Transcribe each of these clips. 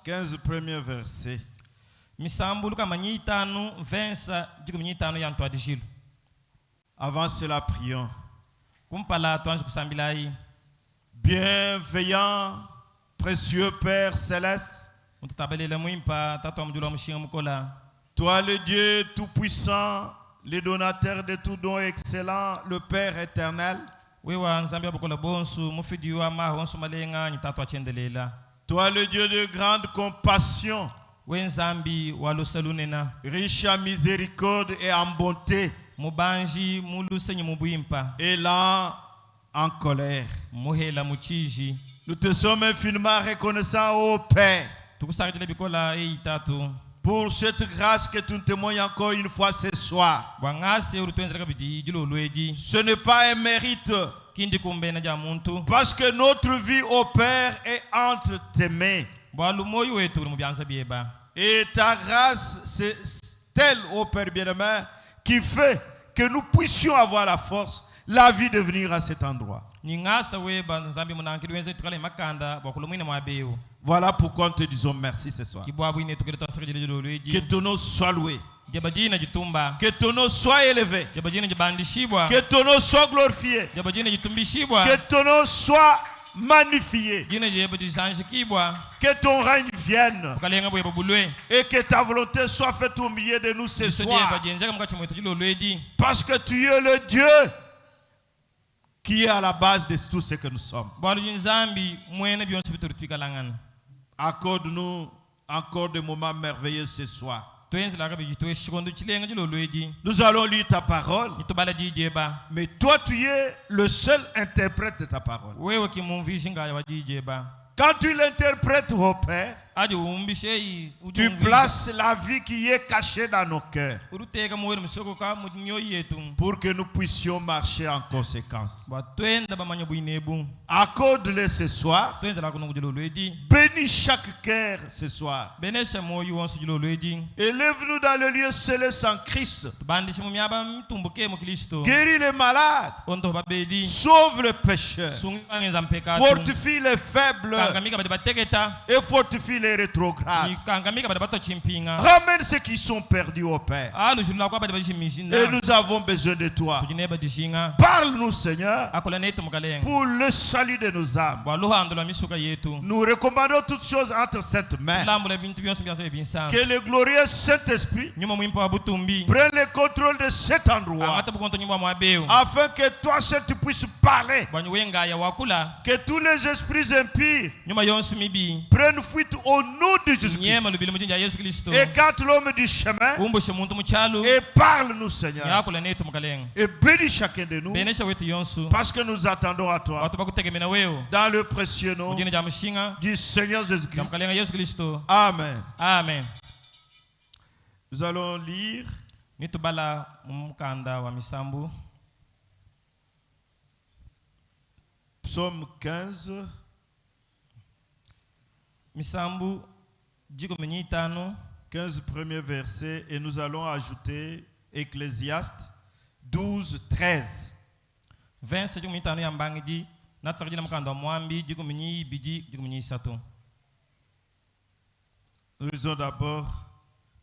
15 premiers versets. Avant cela, prions. Bienveillant, précieux Père céleste, toi le Dieu tout-puissant, le donateur de tout don excellent, le Père éternel. Toi le Dieu de grande compassion, riche en miséricorde et en bonté, et lent en colère. Nous te sommes infiniment reconnaissants, ô Père, pour cette grâce que tu nous témoignes encore une fois ce soir. Ce n'est pas un mérite, parce que notre vie, ô Père, est entre tes mains. Et ta grâce, c'est telle, ô Père bien-aimé, qui fait que nous puissions avoir la force, la vie de venir à cet endroit. Voilà pourquoi nous te disons merci ce soir. Que ton nom soit loué. Que ton nom soit élevé. Que ton nom soit glorifié. Que ton nom soit magnifié. Que ton règne vienne. Et que ta volonté soit faite au milieu de nous ce soir. Parce que tu es le Dieu qui est à la base de tout ce que nous sommes. Accorde-nous encore des moments merveilleux ce soir. Nous allons lire ta parole. Mais toi, tu es le seul interprète de ta parole. Quand tu l'interprètes, ô Père, tu places la vie qui est cachée dans nos cœurs pour que nous puissions marcher en conséquence. Accorde-le ce soir. Bénis chaque cœur ce soir. Élève-nous dans le lieu céleste en Christ. Guéris les malades. Sauve les pécheurs. Fortifie les faibles. Et fortifie les rétrogrades. Ramène ceux qui sont perdus au Père. Et nous avons besoin de toi. Parle-nous, Seigneur, pour le salut de nos âmes. Nous recommandons toutes choses entre cette main. Que le glorieux Saint-Esprit prenne le contrôle de cet endroit, afin que toi seul tu puisses parler. Que tous les esprits impies prennent fuite au nom de Jésus-Christ. Écarte l'homme du chemin et parle-nous, Seigneur. Et bénis chacun de nous, parce que nous attendons à toi. Dans le précieux nom du Seigneur Jésus-Christ. Amen. Amen. Nous allons lire Psaume 15. Misambu 15 premiers versets, et nous allons ajouter Ecclésiaste 12, 13. Nous lisons d'abord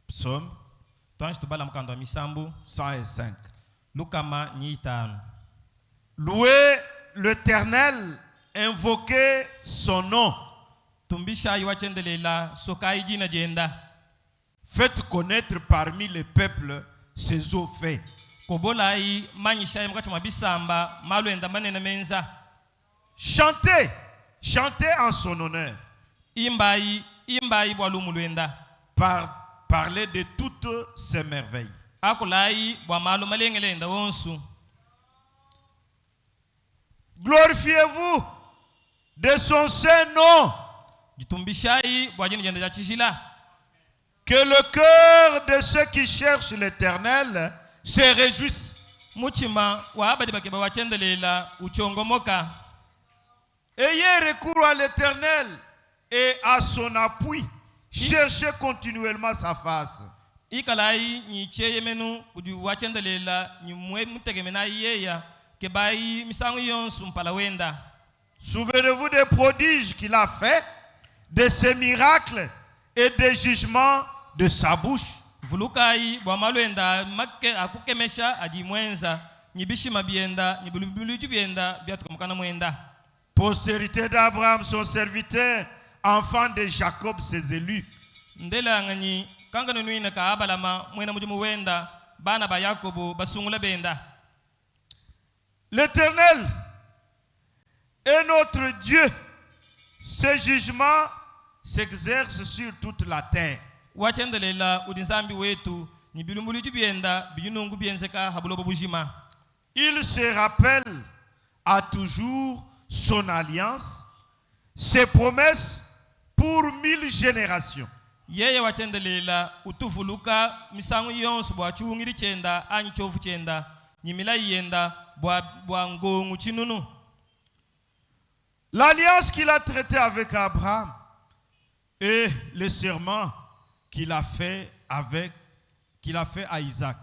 Psaume 105. Louez l'Éternel, invoquez son nom. Faites connaître parmi les peuples ses eaux faits. Chantez, chantez en son honneur. Parlez de toutes ses merveilles. Glorifiez-vous de son saint nom. Que le cœur de ceux qui cherchent l'Éternel se réjouisse. Ayez recours à l'Éternel et à son appui. Cherchez continuellement sa face. Souvenez-vous des prodiges qu'il a fait, de ses miracles et des jugements de sa bouche. Postérité d'Abraham, son serviteur, enfant de Jacob, ses élus. L'Éternel est notre Dieu. Ce jugement s'exerce sur toute la terre. Il se rappelle à toujours son alliance, ses promesses pour 1000 générations. L'alliance qu'il a traitée avec Abraham et le serment qu'il a fait à Isaac.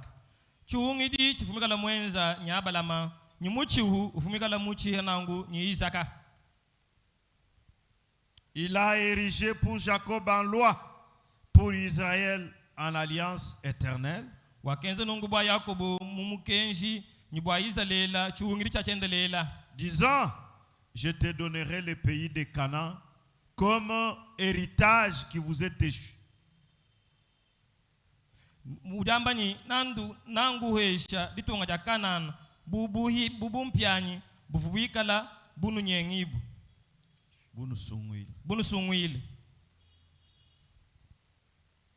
Il a érigé pour Jacob en loi, pour Israël en alliance éternelle. Disant, je te donnerai le pays de Canaan comme héritage qui vous est échu.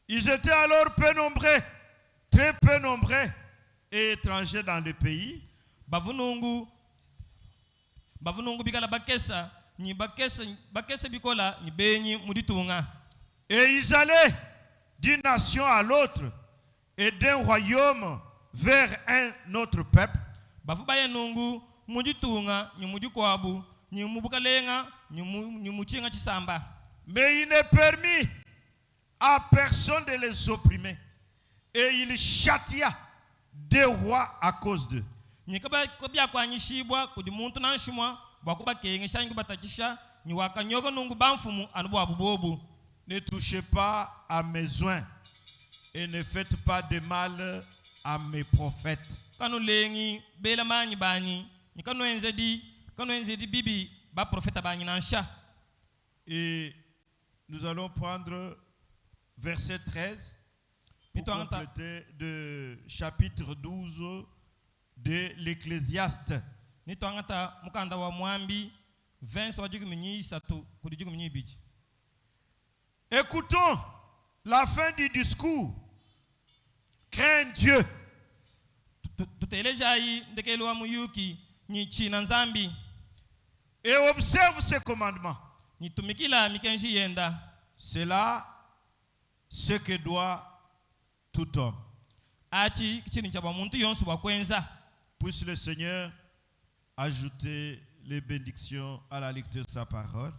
Ils étaient alors peu nombreux, très peu nombreux et étrangers dans le pays. Et ils allaient d'une nation à l'autre et d'un royaume vers un autre peuple. Mais il n'est permis à personne de les opprimer. Et il châtia des rois à cause d'eux. Ne touchez pas à mes soins et ne faites pas de mal à mes prophètes. Et nous allons prendre verset 13 pour compléter de chapitre 12 de l'Ecclésiaste. Écoutons la fin du discours. Crains Dieu. Et observe ses commandements. C'est là ce que doit tout homme. Puisse le Seigneur ajouter les bénédictions à la lecture de sa parole.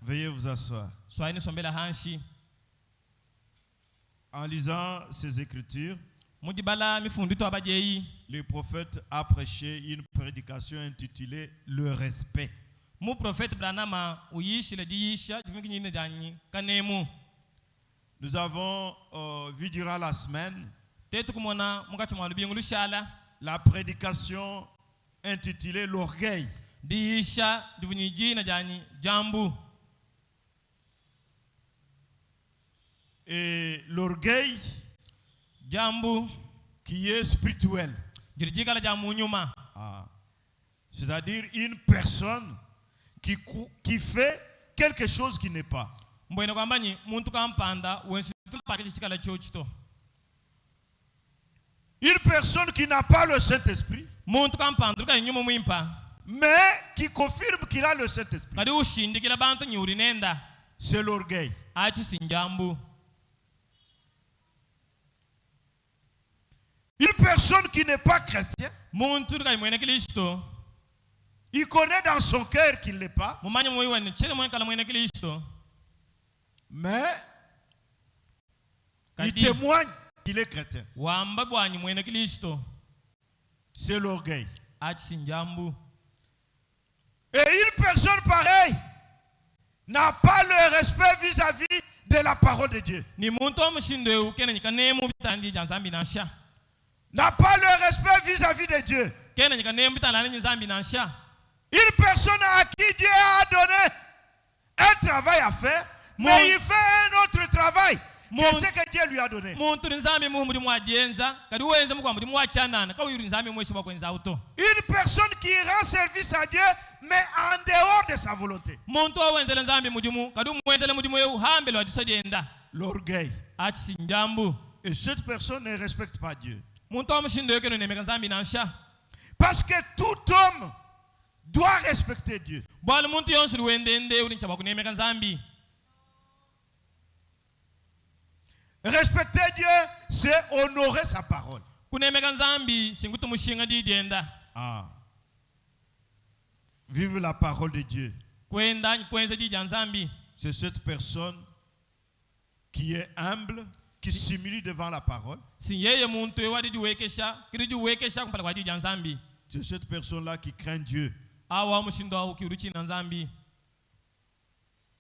Veuillez vous asseoir. En lisant ces écritures, le prophète a prêché une prédication intitulée Le respect. Nous avons vu durant la semaine la prédication intitulée L'orgueil. Et l'orgueil qui est spirituel. C'est-à-dire une personne qui fait quelque chose qui n'est pas. Une personne qui n'a pas le Saint-Esprit, mais qui confirme qu'il a le Saint-Esprit. C'est l'orgueil. Une personne qui n'est pas chrétien, il connaît dans son cœur qu'il ne l'est pas, mais il témoigne qu'il est chrétien. C'est l'orgueil. Et une personne pareille n'a pas le respect vis-à-vis de la parole de Dieu. N'a pas le respect vis-à-vis de Dieu. Une personne à qui Dieu a donné un travail à faire, mais il fait un autre travail que ce que Dieu lui a donné. Une personne qui rend service à Dieu, mais en dehors de sa volonté. L'orgueil. Et cette personne ne respecte pas Dieu. Parce que tout homme doit respecter Dieu. Respecter Dieu, c'est honorer sa parole. Ah. Vive la parole de Dieu. C'est cette personne qui est humble, qui s'humilie devant la parole. C'est cette personne-là qui craint Dieu.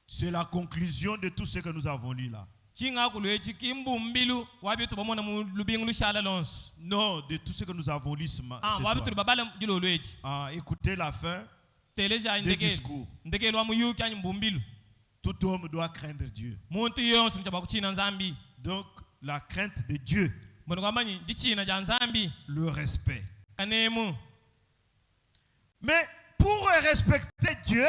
C'est la conclusion de tout ce que nous avons lu là. Non, de tout ce que nous avons lu ce soir. Écoutez la fin du discours. Tout homme doit craindre Dieu. Donc, la crainte de Dieu, le respect. Mais pour respecter Dieu,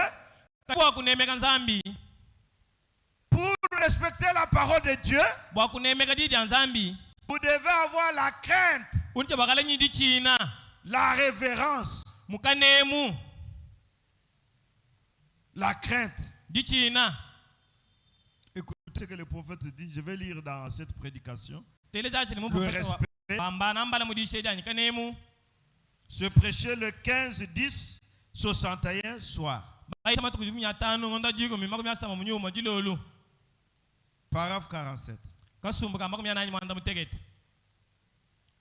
pour respecter la parole de Dieu, vous devez avoir la crainte, la révérence, la crainte. Écoutez ce que le prophète dit, je vais lire dans cette prédication. Le respect se prêchait le 15-10-61 soir. Paragraphe 47.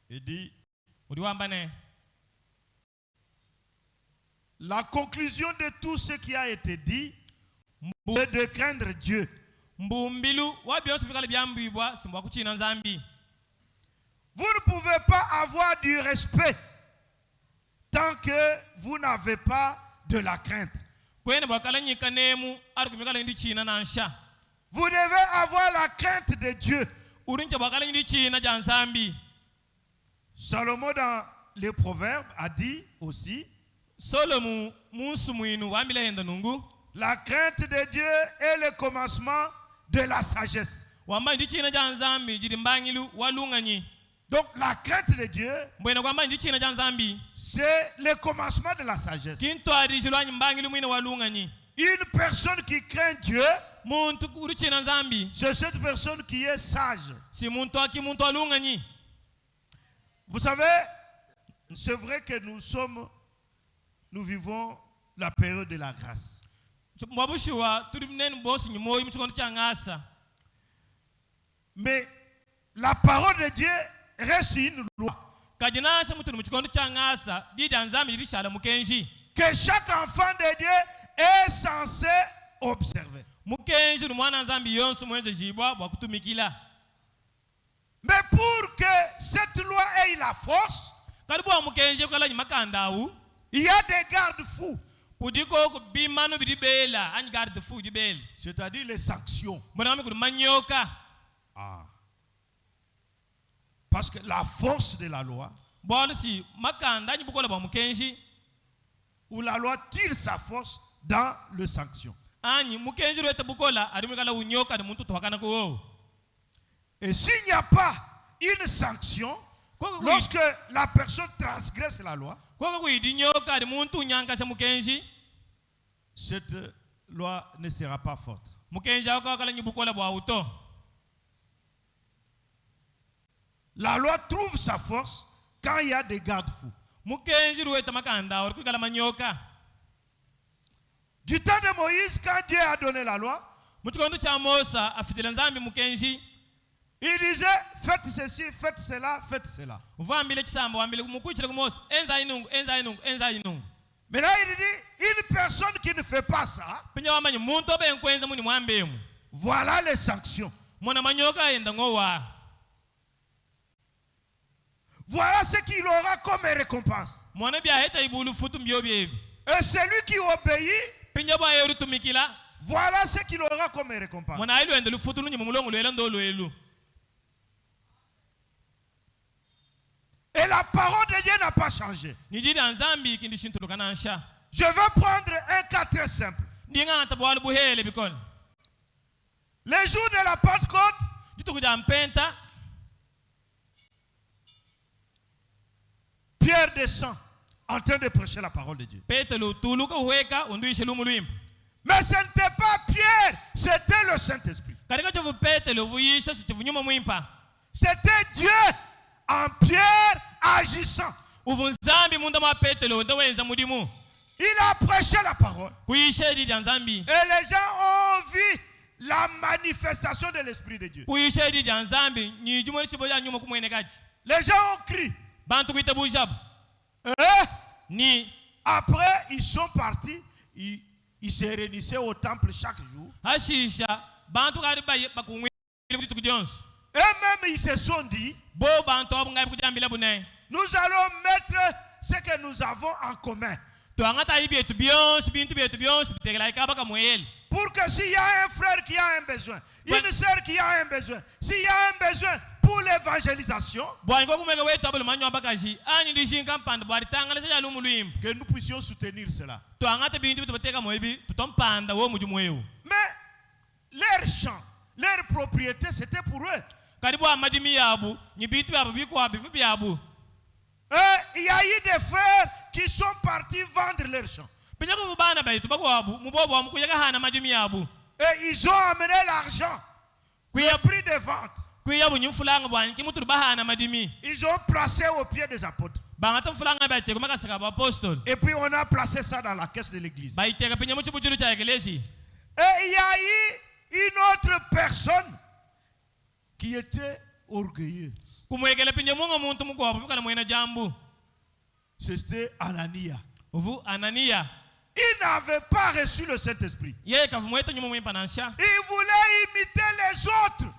Il dit, la conclusion de tout ce qui a été dit, c'est de craindre Dieu. Vous ne pouvez pas avoir du respect tant que vous n'avez pas de la crainte. Vous devez avoir la crainte de Dieu. Salomon dans les Proverbes a dit aussi, la crainte de Dieu est le commencement de la sagesse. Donc la crainte de Dieu, c'est le commencement de la sagesse. Une personne qui craint Dieu, c'est cette personne qui est sage. Vous savez, c'est vrai que nous vivons la période de la grâce. Mais la parole de Dieu reste une loi que chaque enfant de Dieu est censé observer. Mais pour que cette loi ait la force, il y a des garde-fous. C'est-à-dire les sanctions. Ah. Parce que la force de la loi, où la loi tire sa force dans le sanction. Et s'il n'y a pas une sanction, lorsque la personne transgresse la loi, cette loi ne sera pas forte. La loi trouve sa force quand il y a des garde-fous. Du temps de Moïse, quand Dieu a donné la loi, il disait, faites ceci, faites cela, faites cela. Maintenant il dit, une personne qui ne fait pas ça, voilà les sanctions. Voilà ce qu'il aura comme récompense. Et celui qui obéit, voilà ce qu'il aura comme récompense. Et la parole de Dieu n'a pas changé. Je vais prendre un cas très simple. Les jours de la Pentecôte, Pierre descend en train de prêcher la parole de Dieu. Mais ce n'était pas Pierre, c'était le Saint-Esprit. C'était Dieu en Pierre agissant. Il a prêché la parole. Et les gens ont vu la manifestation de l'Esprit de Dieu. Les gens ont crié. Après, ils sont partis. Ils se réunissaient au temple chaque jour. Eux-mêmes, ils se sont dit, nous allons mettre ce que nous avons en commun. Pour que s'il y a un frère qui a un besoin, une sœur qui a un besoin, s'il y a un besoin pour l'évangélisation, que nous puissions soutenir cela. Mais leur champ, leur propriété, c'était pour eux. Et il y a eu des frères qui sont partis vendre leur champ. Et ils ont amené l'argent, le prix de vente. Ils ont placé au pied des apôtres. Et puis on a placé ça dans la caisse de l'église. Et il y a eu une autre personne qui était orgueilleuse. C'était Anania. Il n'avait pas reçu le Saint-Esprit. Il voulait imiter les autres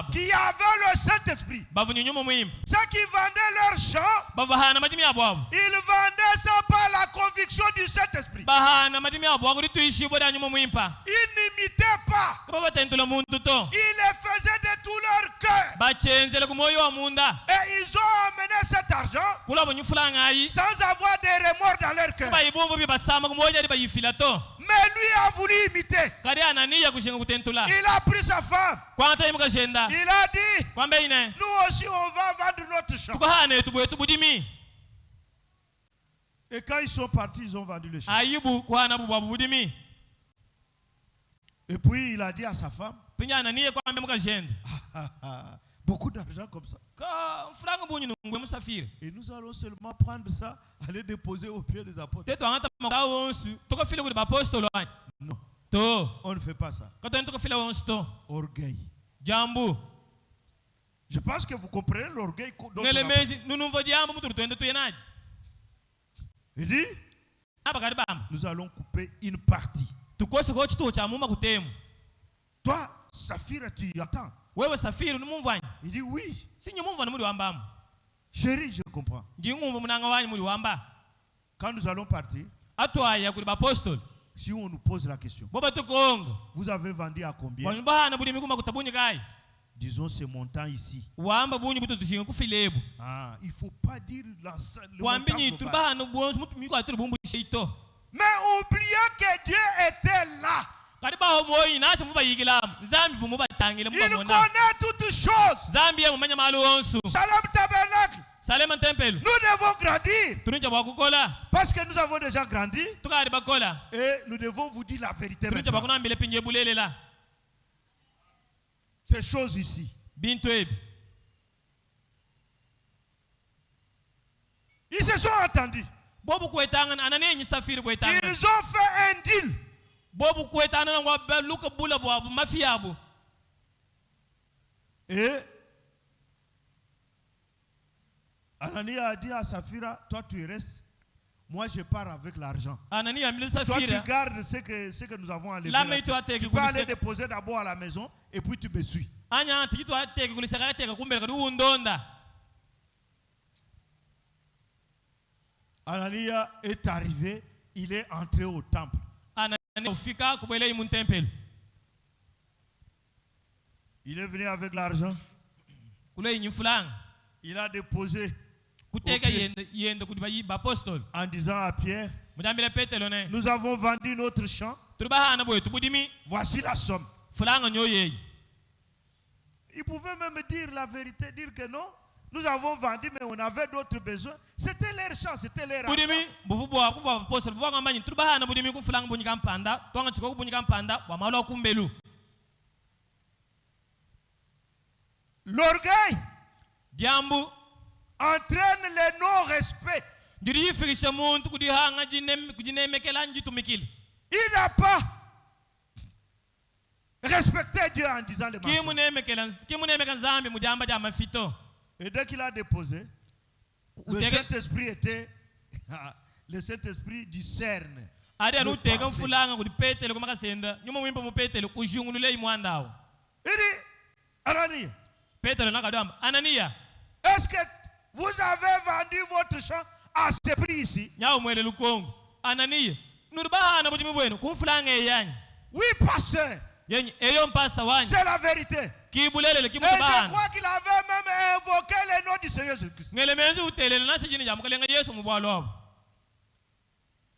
qui avaient le Saint-Esprit. Ceux qui vendaient leur champ, ils vendaient ça par la conviction du Saint-Esprit. Ils n'imitaient pas. Ils le faisaient de tout leur cœur. Et ils ont amené cet argent sans avoir de remords dans leur cœur. Mais lui a voulu imiter. Il a pris sa femme. Il a dit, nous aussi on va vendre notre champ. Et quand ils sont partis, ils ont vendu le champ. Et puis il a dit à sa femme, beaucoup d'argent comme ça. Et nous allons seulement prendre ça, aller déposer au pied des apôtres. Non. On ne fait pas ça. Orgueil. Je pense que vous comprenez l'orgueil. Il dit, nous allons couper une partie. Toi, Saphir, tu attends. Il dit oui. Chérie, je comprends. Quand nous allons partir, si on nous pose la question, vous avez vendu à combien? Disons ce montant ici. Ah, il ne faut pas dire le montant global. Mais oubliez que Dieu était là. Il connaît toutes choses. Shalom Tabernacle. Nous devons grandir. Parce que nous avons déjà grandi. Et nous devons vous dire la vérité maintenant. Ces choses ici. Ils se sont entendus. Ils ont fait un deal. Et Anania a dit à Saphira, toi tu restes, Moi, je pars avec l'argent. Toi, tu gardes ce que nous avons enlevé. Tu peux aller déposer d'abord à la maison et puis tu me suis. Anania est arrivé, il est entré au temple. Il est venu avec l'argent. Il a déposé en disant à Pierre, nous avons vendu notre champ. Voici la somme. Il pouvait même dire la vérité, dire que non, nous avons vendu, mais on avait d'autres besoins. C'était leur champ, c'était leur argent. L'orgueil entraîne le non-respect. Il n'a pas respecté Dieu en disant le mensonge. Et dès qu'il a déposé, le Saint-Esprit était, le Saint-Esprit discerne. Il dit, Anania, est-ce que vous avez vendu votre champ à ce prix ici? Oui, pasteur. C'est la vérité. Et je crois qu'il avait même invoqué le nom du Seigneur Jésus-Christ.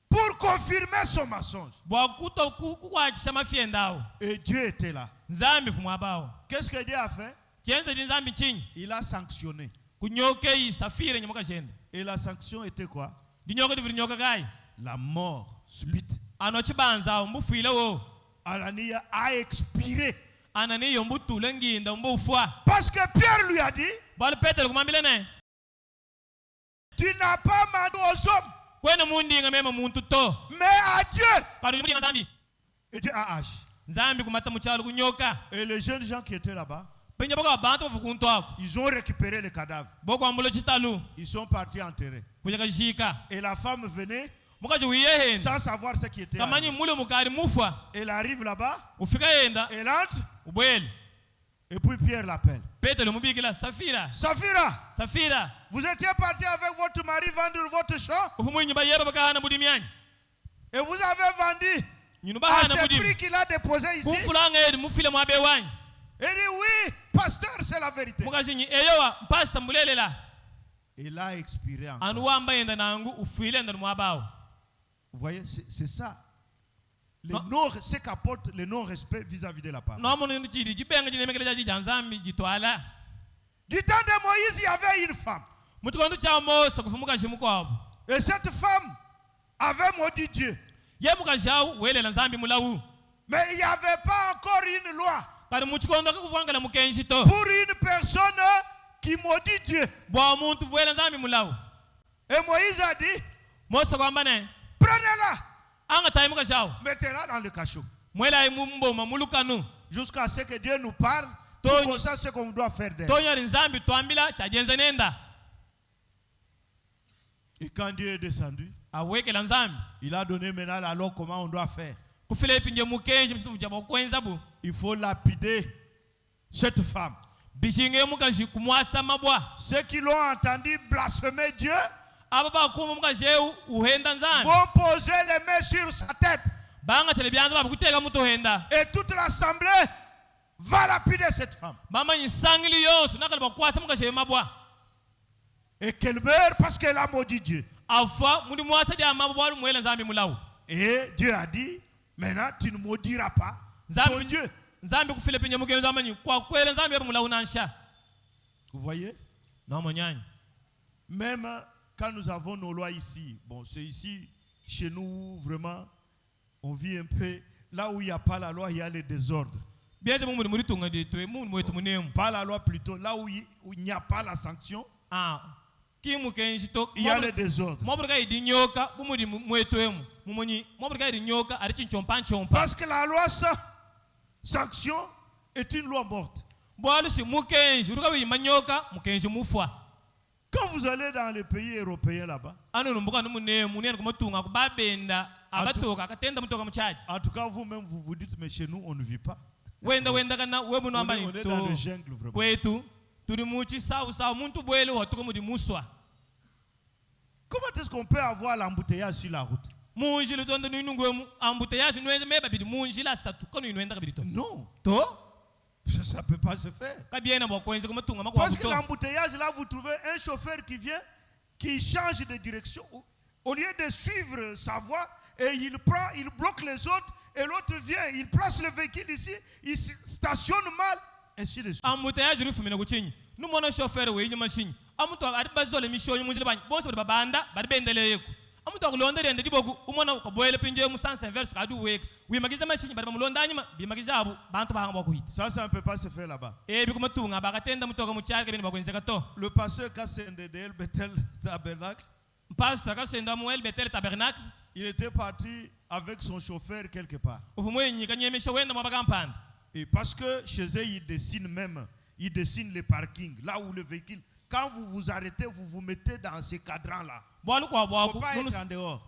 Pour confirmer son mensonge. Et Dieu était là. Qu'est-ce que Dieu a fait? Il a sanctionné. Et la sanction était quoi? La mort subite. Anania a expiré. Parce que Pierre lui a dit, tu n'as pas menti aux hommes, mais à Dieu. Et Dieu a agi. Et les jeunes gens qui étaient là-bas, ils ont récupéré les cadavres. Ils sont partis enterrer. Et la femme venait sans savoir ce qui était arrivé. Elle arrive là-bas, elle entre, et puis Pierre l'appelle. Saphira, vous étiez parti avec votre mari vendre votre champ, et vous avez vendu à ce prix qu'il a déposé ici. Il dit oui, pasteur, c'est la vérité. Il a expiré encore. Vous voyez, c'est ça. Ce qu'apporte le non-respect vis-à-vis de la parole. Du temps de Moïse, il y avait une femme. Et cette femme avait maudit Dieu. Mais il n'y avait pas encore une loi pour une personne qui maudit Dieu. Et Moïse a dit, prenez-la, mettez-la dans le cachot, jusqu'à ce que Dieu nous parle, pour qu'on sache ce qu'on doit faire d'elle. Et quand Dieu est descendu, il a donné maintenant la loi comment on doit faire. Il faut lapider cette femme. Ceux qui l'ont entendu blasphémer Dieu vont poser les mains sur sa tête. Et toute l'assemblée va lapider cette femme. Et qu'elle meure parce qu'elle a maudit Dieu. Et Dieu a dit, maintenant tu ne maudiras pas ton Dieu. Vous voyez? Même quand nous avons nos lois ici, bon, c'est ici, chez nous, vraiment, on vit un peu, là où il n'y a pas la loi, il y a le désordre. Pas la loi plutôt, là où il n'y a pas la sanction, il y a le désordre. Parce que la loi sans sanction est une loi morte. Quand vous allez dans les pays européens là-bas, en tout cas, vous-même, vous vous dites, mais chez nous, on ne vit pas. On est dans le jungle, vraiment. Comment est-ce qu'on peut avoir l'embouteillage sur la route? Non. Ça ne peut pas se faire. Parce que l'embouteillage, là, vous trouvez un chauffeur qui vient, qui change de direction. Au lieu de suivre sa voie, et il bloque les autres, et l'autre vient, il place le véhicule ici, il stationne mal, ainsi de suite. Embouteillage, nous avons un chauffeur, oui, il machine. Ça ne peut pas se faire là-bas. Le pasteur Kassende de El Bethel Tabernacle, il était parti avec son chauffeur quelque part. Et parce que chez eux, ils dessinent les parkings, là où le véhicule. Quand vous vous arrêtez, vous vous mettez dans ces cadrans-là. Il ne faut pas être en dehors.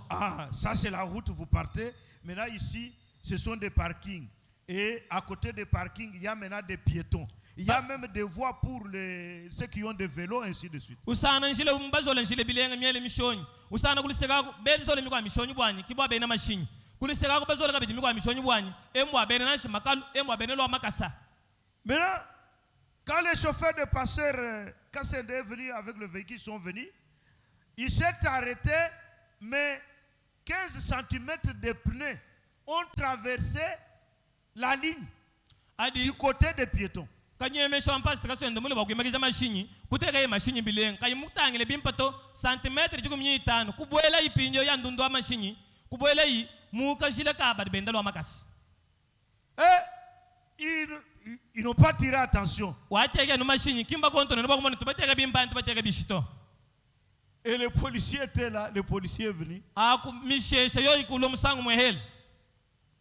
Ah, ça c'est la route, vous partez. Maintenant ici, ce sont des parkings. Et à côté des parkings, il y a maintenant des piétons. Il y a même des voies pour ceux qui ont des vélos, ainsi de suite. Maintenant, quand les chauffeurs de passeurs Kassende est venu avec le véhicule, sont venus, il s'est arrêté, mais 15 cm de pneus ont traversé la ligne du côté des piétons. Ils n'ont pas tiré attention. Et le policier était là, le policier est venu.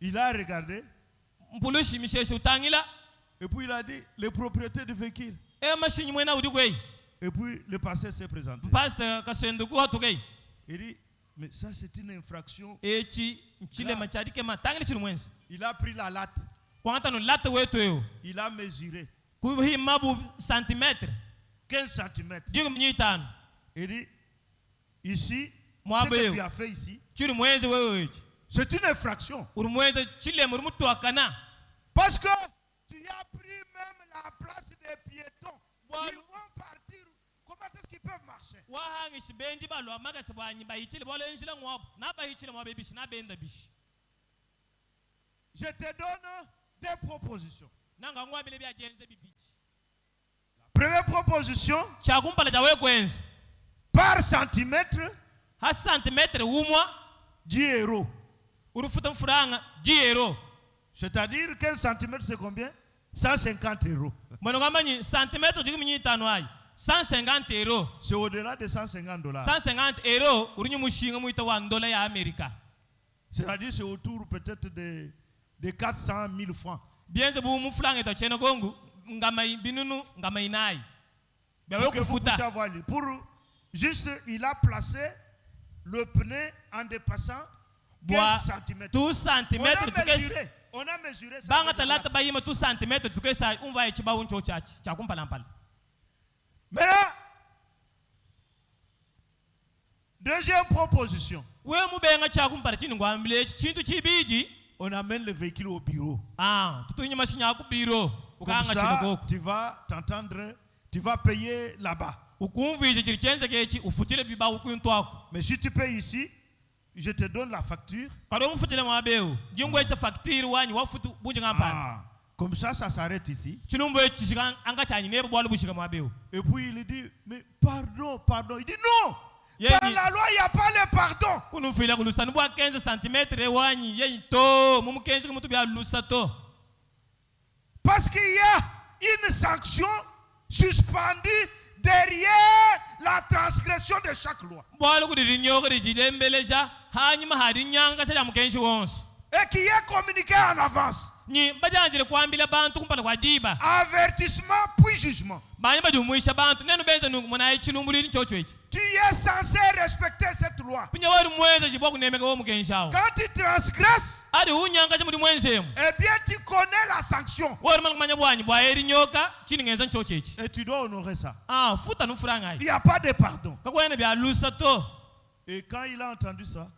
Il a regardé. Et puis il a dit, le propriétaire du véhicule. Et puis le pasteur s'est présenté. Il dit, mais ça c'est une infraction. Il a pris la latte. Il a mesuré 15 cm. Il dit, ici, ce que tu as fait ici, c'est une infraction. Parce que tu as pris même la place des piétons. Ils vont partir. Comment est-ce qu'ils peuvent marcher? Je te donne des propositions. La première proposition, par centimètre, 10 euros. C'est-à-dire 15 cm c'est combien? 150 euros. 150 euros. C'est au-delà de 150 dollars. 150 euros. C'est-à-dire c'est autour peut-être de 400 000 francs. Bien que vous avoir, pour juste, il a placé le pneu en dépassant 15 cm. 2 cm. On a mesuré ça. Maintenant, deuxième proposition. On amène le véhicule au bureau. Comme ça, tu vas t'entendre, tu vas payer là-bas. Mais si tu payes ici, je te donne la facture. Comme ça, ça s'arrête ici. Et puis il dit, mais pardon. Il dit non. Dans la loi, il n'y a pas le pardon. Parce qu'il y a une sanction suspendue derrière la transgression de chaque loi. Et qui est communiqué en avance. Avertissement puis jugement. Tu es censé respecter cette loi. Quand tu transgresses, eh bien tu connais la sanction. Et tu dois honorer ça. Il n'y a pas de pardon. Et quand il a entendu ça,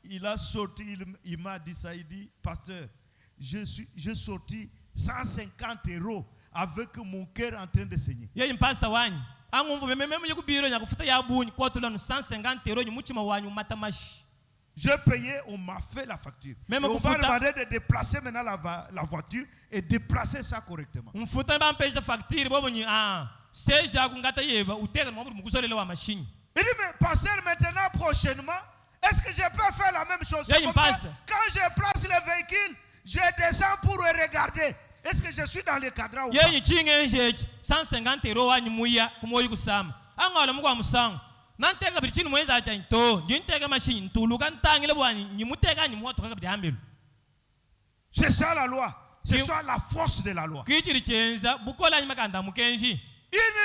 il a sorti, il m'a dit ça, il dit, pasteur, j'ai sorti 150 € avec mon cœur en train de saigner. J'ai payé, on m'a fait la facture. Et on va demander de déplacer maintenant la voiture et déplacer ça correctement. Il dit, mais pasteur, maintenant, prochainement, est-ce que je peux faire la même chose? Comme ça, quand je place le véhicule, je descends pour regarder. Est-ce que je suis dans le cadran ou pas? C'est ça la loi. C'est ça la force de la loi. Une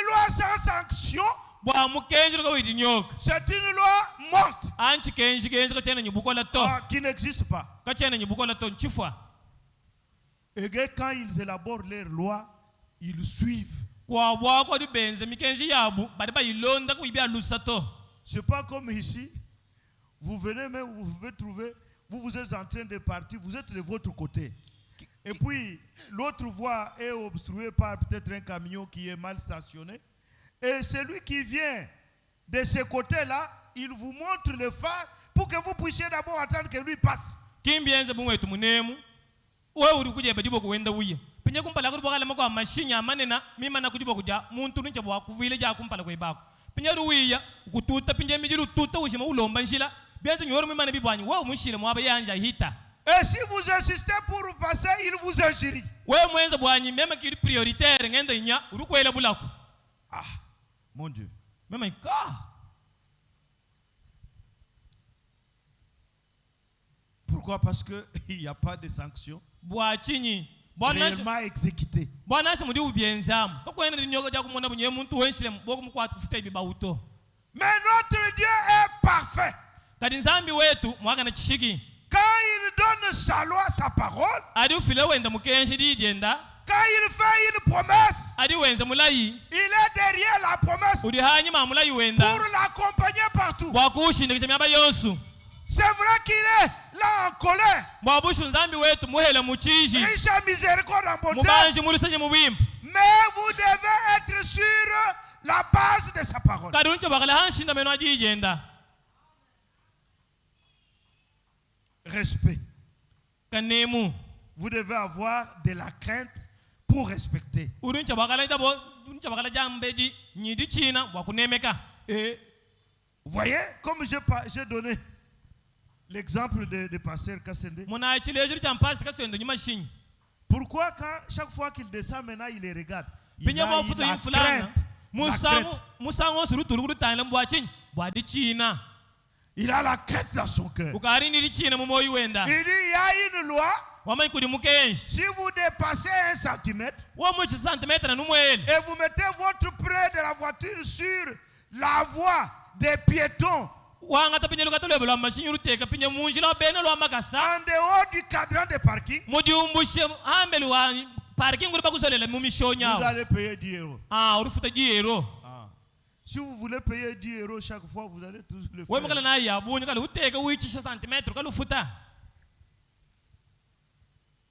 loi sans sanction, c'est une loi morte qui n'existe pas. Et quand ils élaborent leur loi, ils suivent. C'est pas comme ici. Vous venez même, vous pouvez trouver, vous êtes en train de partir, vous êtes de votre côté. Et puis, l'autre voie est obstruée par peut-être un camion qui est mal stationné. Et celui qui vient de ce côté-là, il vous montre le phare pour que vous puissiez d'abord attendre que lui passe. Et si vous insistez pour passer, il vous injurie. Ah, mon Dieu. Pourquoi? Parce qu'il n'y a pas de sanction réellement exécutée. Mais notre Dieu est parfait. Quand il donne sa loi, sa parole, quand il fait une promesse, il est derrière la promesse pour l'accompagner partout. C'est vrai qu'il est là en colère, riche en miséricorde, en bonté, mais vous devez être sur la base de sa parole. Respect. Vous devez avoir de la crainte pour respecter. Et voyez, comme j'ai donné l'exemple de pasteur Kassende. Pourquoi chaque fois qu'il descend maintenant, il les regarde? Il a la crainte. Il a la crainte dans son cœur. Il dit, il y a une loi. Si vous dépassez 1 centimètre et vous mettez votre prêt de la voiture sur la voie des piétons, en dehors du cadran de parking, vous allez payer 10 €. Si vous voulez payer 10 € chaque fois, vous allez tous le faire.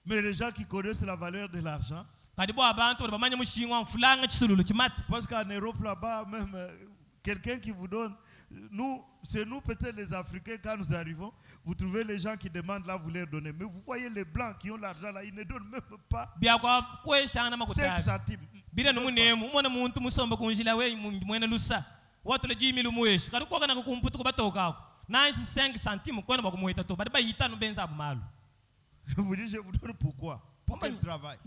Mais les gens qui connaissent la valeur de l'argent, parce qu'en Europe là-bas, même quelqu'un qui vous donne, c'est nous peut-être les Africains, quand nous arrivons, vous trouvez les gens qui demandent là, vous leur donnez. Mais vous voyez les Blancs qui ont l'argent là, ils ne donnent même pas 5 centimes. Je vous dis, je vous donne pourquoi. Pour quel travail?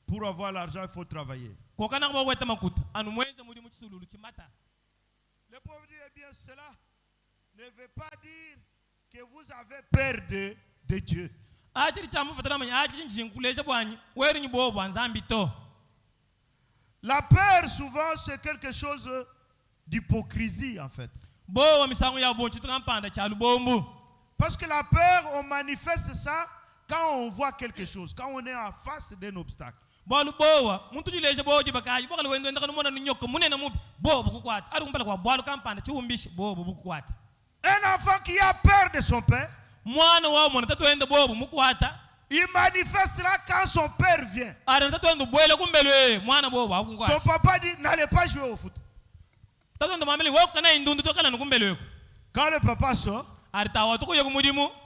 Pour avoir l'argent, il faut travailler. Le pauvre dit, eh bien, cela, ne veut pas dire que vous avez peur de Dieu. La peur, souvent, c'est quelque chose d'hypocrisie, en fait. Parce que la peur, on manifeste ça quand on voit quelque chose, quand on est en face d'un obstacle. Un enfant qui a peur de son père, il manifestera quand son père vient. Son papa dit n'allez pas jouer au foot. Quand le papa sort,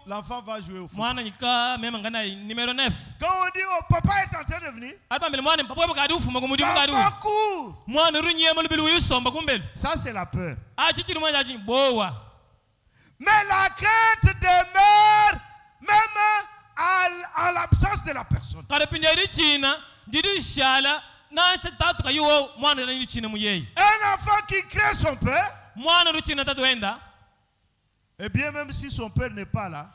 l'enfant va jouer au foot. Quand on dit oh, papa est en train de venir, l'enfant court. Ça c'est la peur. Mais la crainte demeure même à l'absence de la personne. Un enfant qui craint son père, et bien même si son père n'est pas là,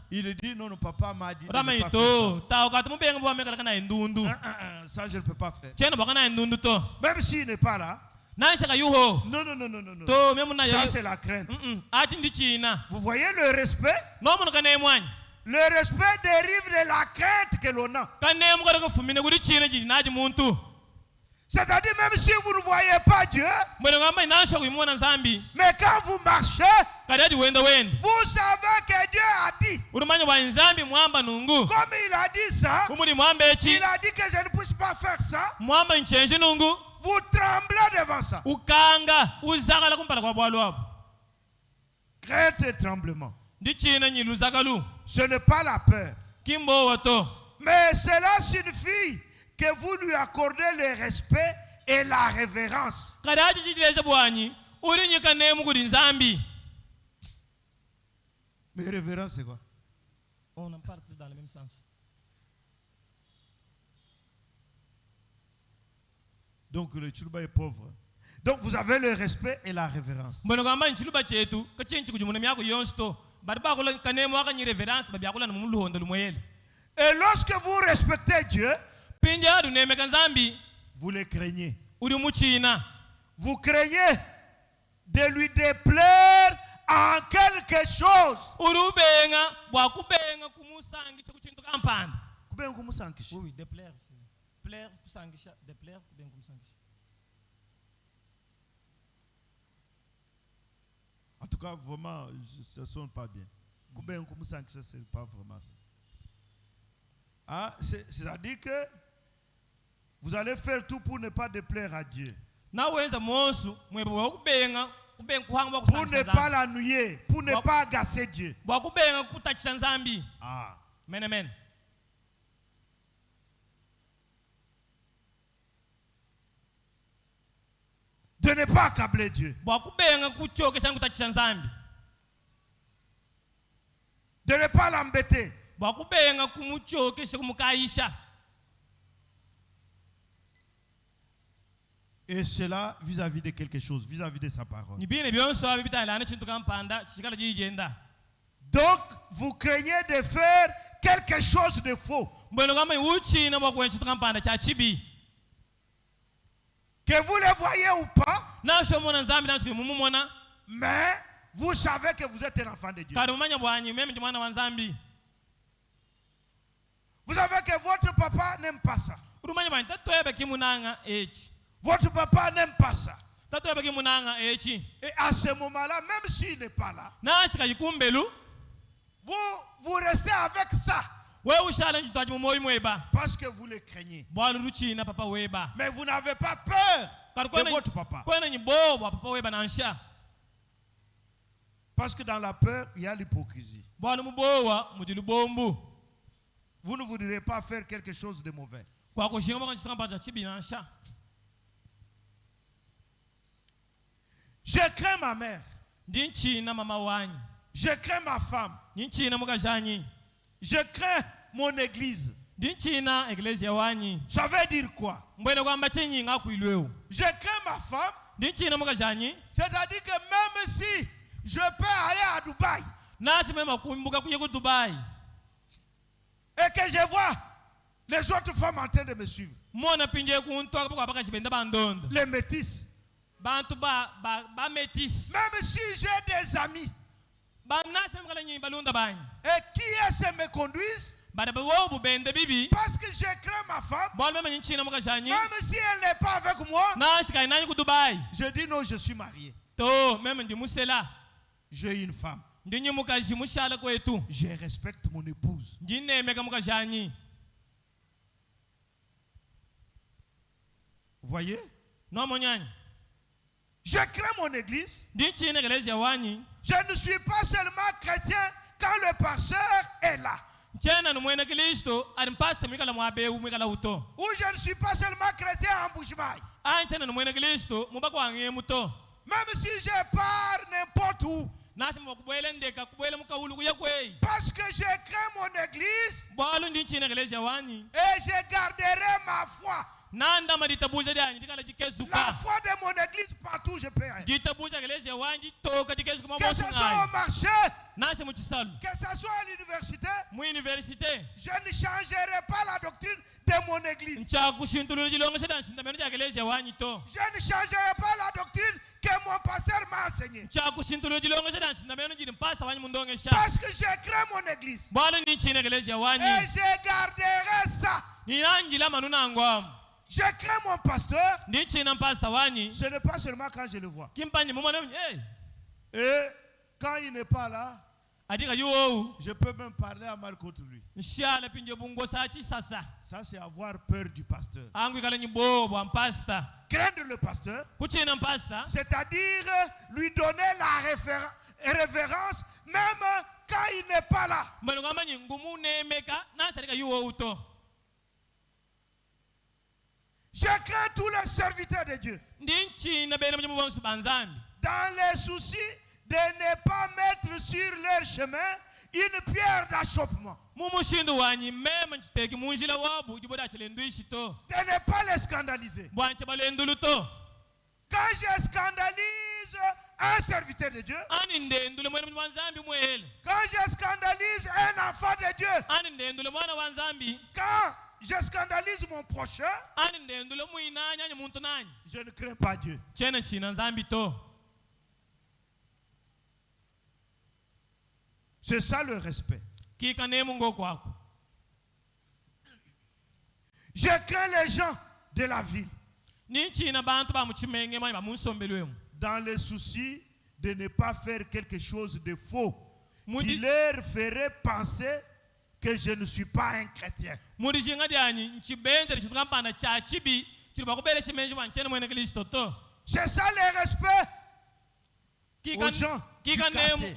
il dit non, papa m'a dit de ne pas faire ça. Ça je ne peux pas faire. Même s'il n'est pas là. Non. Ça c'est la crainte. Vous voyez le respect? Le respect dérive de la crainte que l'on a. C'est-à-dire même si vous ne voyez pas Dieu, mais quand vous marchez, vous savez que Dieu a dit. Comme il a dit ça, il a dit que je ne puisse pas faire ça. Vous tremblez devant ça. Crainte et tremblement. Ce n'est pas la peur. Mais cela signifie que vous lui accordez le respect et la révérence. Mais révérence c'est quoi? On en parle dans le même sens. Donc le Tchouba est pauvre. Donc vous avez le respect et la révérence. Et lorsque vous respectez Dieu, vous le craignez. Vous craignez de lui déplaire en quelque chose. Oui, déplaire. Plaire, déplaire, en tout cas, vraiment, ça ne sonne pas bien. C'est pas vraiment ça. Ah, c'est-à-dire que vous allez faire tout pour ne pas déplaire à Dieu. Pour ne pas l'ennuyer, pour ne pas agacer Dieu. Ah. Amen. De ne pas accabler Dieu. De ne pas l'embêter. Et cela vis-à-vis de quelque chose, vis-à-vis de sa parole. Donc, vous craignez de faire quelque chose de faux. Que vous le voyez ou pas, mais vous savez que vous êtes un enfant de Dieu. Vous savez que votre papa n'aime pas ça. Votre papa n'aime pas ça. Et à ce moment-là, même s'il n'est pas là, vous restez avec ça. Parce que vous le craignez. Mais vous n'avez pas peur de votre papa. Parce que dans la peur, il y a l'hypocrisie. Vous ne voudrez pas faire quelque chose de mauvais. Je crains ma mère. Je crains ma femme. Je crains mon église. Ça veut dire quoi? Je crains ma femme C'est-à-dire que même si je peux aller à Dubaï et que je vois les autres femmes en train de me suivre, les métis, même si j'ai des amis et qui est-ce me conduisent, parce que je crains ma femme, même si elle n'est pas avec moi, je dis non, je suis marié. J'ai une femme. Je respecte mon épouse. Vous voyez? Je crains mon église. Je ne suis pas seulement chrétien quand le pasteur est là. Ou je ne suis pas seulement chrétien en Bujimaï. Même si je pars n'importe où, parce que je crains mon église et je garderai ma foi. La foi de mon église partout où je peux aller. Que ce soit au marché, que ce soit à l'université, je ne changerai pas la doctrine de mon église. Je ne changerai pas la doctrine que mon pasteur m'a enseigné. Parce que je crains mon église. Et je garderai ça. Je crains mon pasteur. Ce n'est pas seulement quand je le vois. Et quand il n'est pas là, je peux même parler à mal contre lui. Ça, c'est avoir peur du pasteur. Craindre le pasteur, c'est-à-dire lui donner la révérence même quand il n'est pas là. Je crains tous les serviteurs de Dieu. Dans les soucis de ne pas mettre sur leur chemin une pierre d'achoppement. De ne pas les scandaliser. Quand je scandalise un serviteur de Dieu, quand je scandalise un enfant de Dieu, quand je scandalise mon prochain, je ne crains pas Dieu. C'est ça le respect. Je crains les gens de la ville. Dans le souci de ne pas faire quelque chose de faux qui leur ferait penser que je ne suis pas un chrétien. C'est ça le respect aux gens du quartier,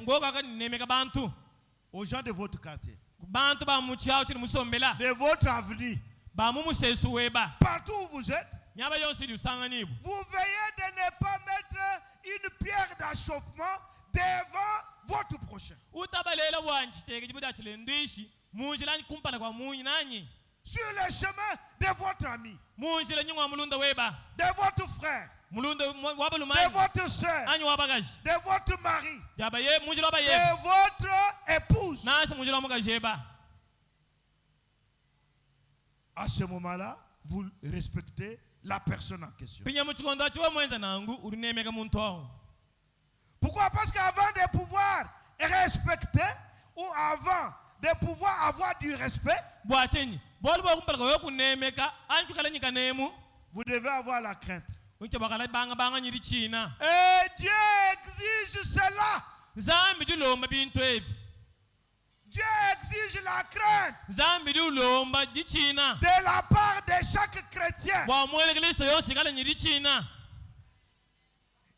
aux gens de votre quartier, de votre avenue, partout où vous êtes. Vous veillez de ne pas mettre une pierre d'achoppement devant votre prochain. Sur le chemin de votre ami, de votre frère, de votre soeur, de votre mari, de votre épouse. À ce moment-là, vous respectez la personne en question. Pourquoi? Parce qu'avant de pouvoir respecter ou avant de pouvoir avoir du respect, vous devez avoir la crainte. Et Dieu exige cela. Dieu exige la crainte de la part de chaque chrétien.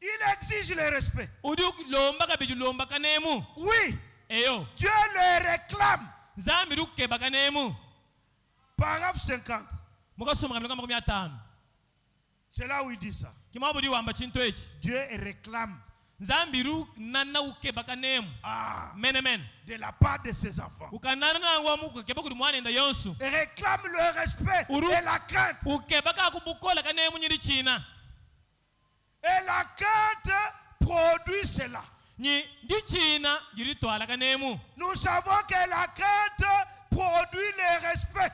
Il exige le respect. Oui, Dieu le réclame. Paragraphe 50. C'est là où il dit ça. Dieu réclame de la part de ses enfants. Et réclame le respect et la crainte. Et la crainte produit cela. Nous savons que la crainte produit le respect.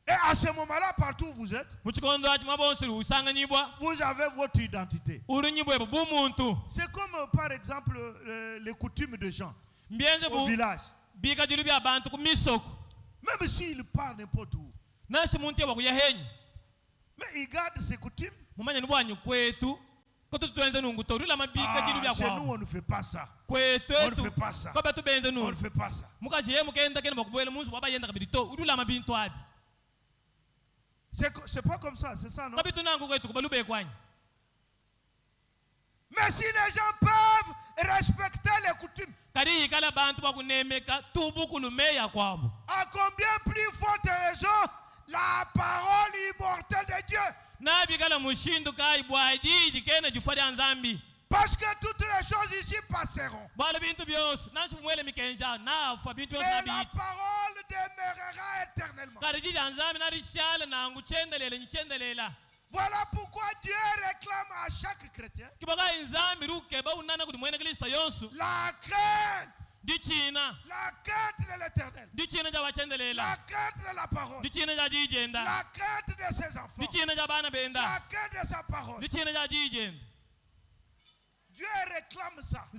Et à ce moment-là, partout où vous êtes, vous avez votre identité. C'est comme par exemple les coutumes de gens au village. Même s'il part n'importe où, mais il garde ses coutumes. Chez nous, on ne fait pas ça. On ne fait pas ça. On ne fait pas ça. C'est pas comme ça, c'est ça, non? Mais si les gens peuvent respecter les coutumes, à combien plus forte raison la parole immortelle de Dieu? Parce que toutes les choses ici passeront. Mais la parole demeurera éternellement. Voilà pourquoi Dieu réclame à chaque chrétien la crainte. La crainte de l'éternel. La crainte de la parole. La crainte de ses enfants. La crainte de sa parole. Dieu réclame ça. Et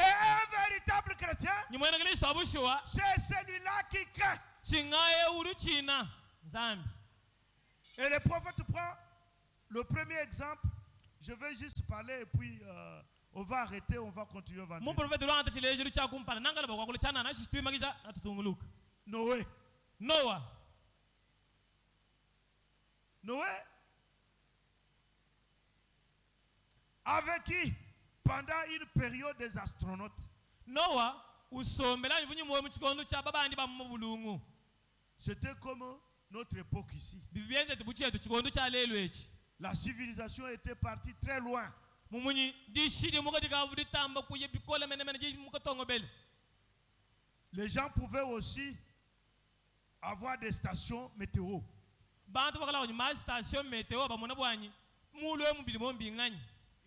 un véritable chrétien, c'est celui-là qui craint. Et le prophète prend le premier exemple. Je vais juste parler et puis on va arrêter, on va continuer vendredi. Noé. Noé a vécu pendant une période des astronautes. C'était comme notre époque ici. La civilisation était partie très loin. Les gens pouvaient aussi avoir des stations météo.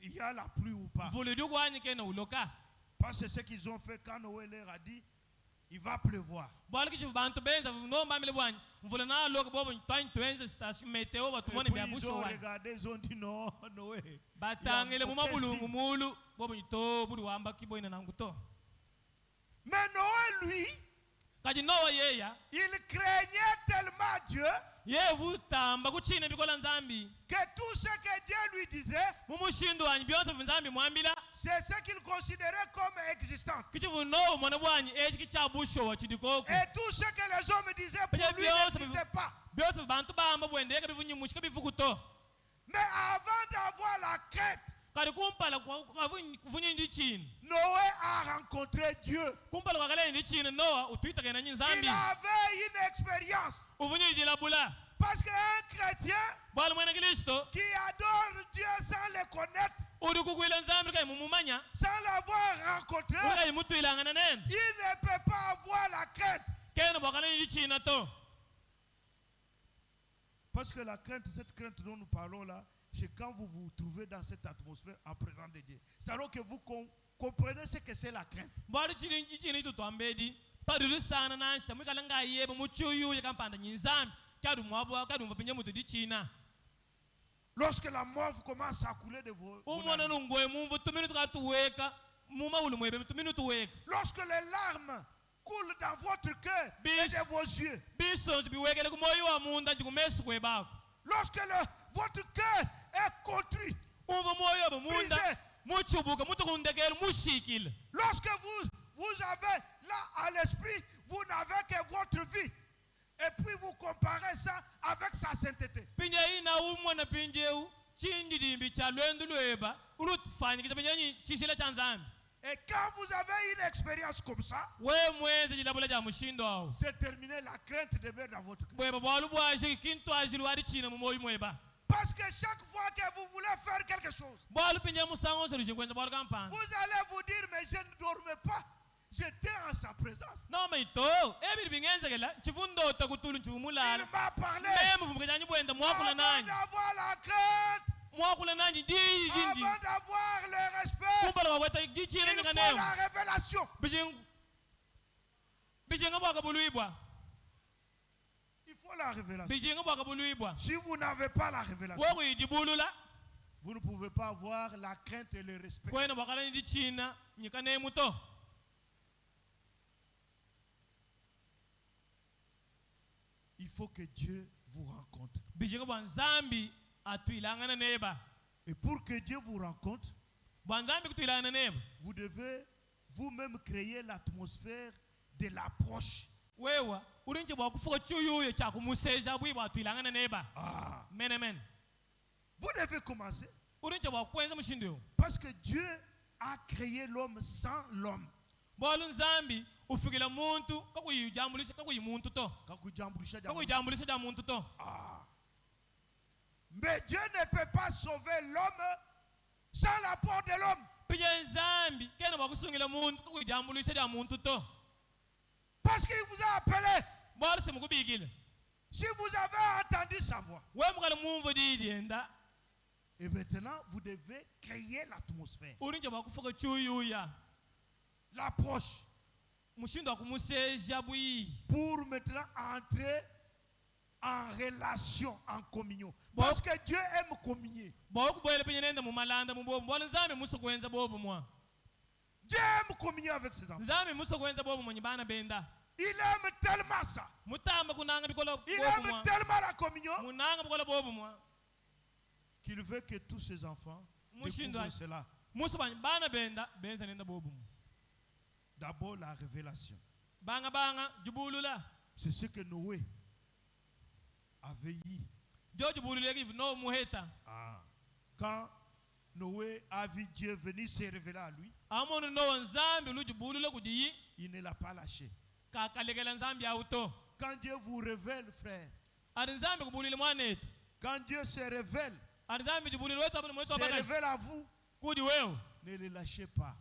Il y a la pluie ou pas. Parce que ce qu'ils ont fait quand Noé leur a dit, il va pleuvoir. Et puis ils ont regardé, ils ont dit non, Noé. Mais Noé, lui, il craignait tellement Dieu que tout ce que Dieu lui disait, c'est ce qu'il considérait comme existant. Et tout ce que les hommes disaient pour lui n'existait pas. Mais avant d'avoir la quête, Noé a rencontré Dieu. Il avait une expérience. Parce qu'un chrétien qui adore Dieu sans le connaître, sans l'avoir rencontré, il ne peut pas avoir la crainte. Parce que la crainte, cette crainte dont nous parlons là, c'est quand vous vous trouvez dans cette atmosphère en présence de Dieu. C'est alors que vous comprenez ce que c'est la crainte. Lorsque la mort commence à couler de vos lorsque les larmes coulent dans votre cœur et de vos yeux, lorsque votre cœur est contrit, brisé, lorsque vous avez là à l'esprit, vous n'avez que votre vie. Et puis vous comparez ça avec sa sainteté. Et quand vous avez une expérience comme ça, c'est terminé, la crainte demeure dans votre cœur. Parce que chaque fois que vous voulez faire quelque chose, vous allez vous dire, mais je ne dormais pas. j'étais en sa présence. Non, mais il m'a parlé avant d'avoir la crainte, avant d'avoir le respect. Il faut la révélation. Il faut la révélation. Si vous n'avez pas la révélation, vous ne pouvez pas avoir la crainte et le respect. Il faut que Dieu vous rencontre. Et pour que Dieu vous rencontre, vous devez vous-même créer l'atmosphère de l'approche. Vous devez commencer. Parce que Dieu a créé l'homme sans l'homme. Mais Dieu ne peut pas sauver l'homme sans l'apport de l'homme. Parce qu'il vous a appelé. Si vous avez entendu sa voix, et maintenant vous devez créer l'atmosphère, l'approche, pour maintenant entrer en relation, en communion. Parce que Dieu aime communier. Dieu aime communier avec ses enfants. Il aime tellement ça. Il aime tellement la communion qu'il veut que tous ses enfants découvrent cela. D'abord la révélation. C'est ce que Noé avait dit. Quand Noé a vu Dieu venir se révéler à lui, il ne l'a pas lâché. Quand Dieu vous révèle, frère, quand Dieu se révèle à vous, ne le lâchez pas.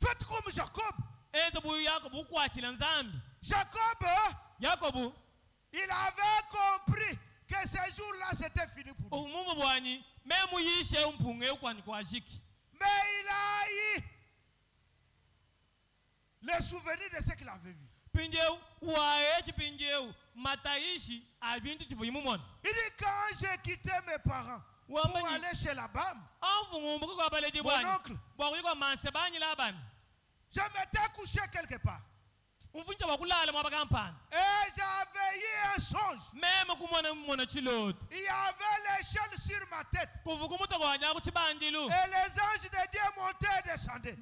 Faites comme Jacob. Jacob, il avait compris que ce jour-là c'était fini pour lui. Mais il a eu le souvenir de ce qu'il avait vu. Il dit, quand j'ai quitté mes parents pour aller chez Laban, mon oncle, je m'étais couché quelque part. Et j'avais eu un songe. Il y avait l'échelle sur ma tête. Et les anges de Dieu montaient et descendaient. Et